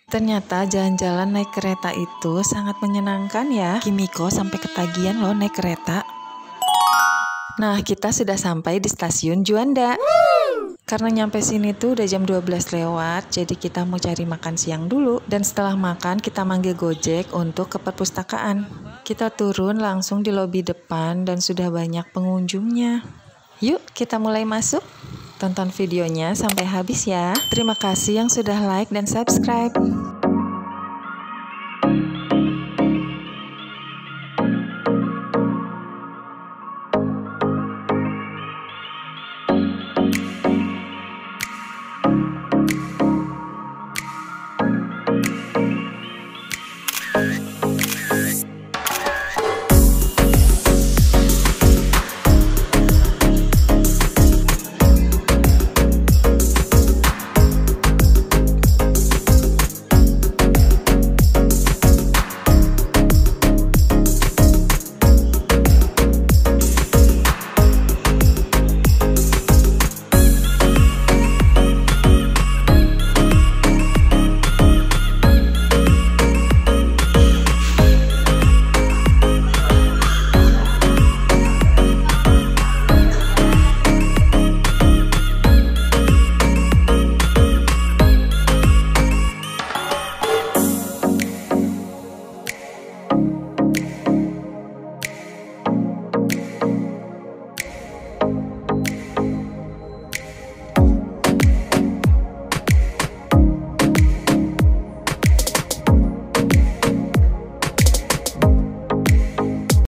Ternyata jalan-jalan naik kereta itu sangat menyenangkan ya. Kimiko sampai ketagihan loh naik kereta. Nah, kita sudah sampai di stasiun Juanda. Karena nyampe sini tuh udah jam 12 lewat, jadi kita mau cari makan siang dulu. Dan setelah makan, kita manggil Gojek untuk ke perpustakaan. Kita turun langsung di lobi depan dan sudah banyak pengunjungnya. Yuk, kita mulai masuk. Tonton videonya sampai habis ya. Terima kasih yang sudah like dan subscribe.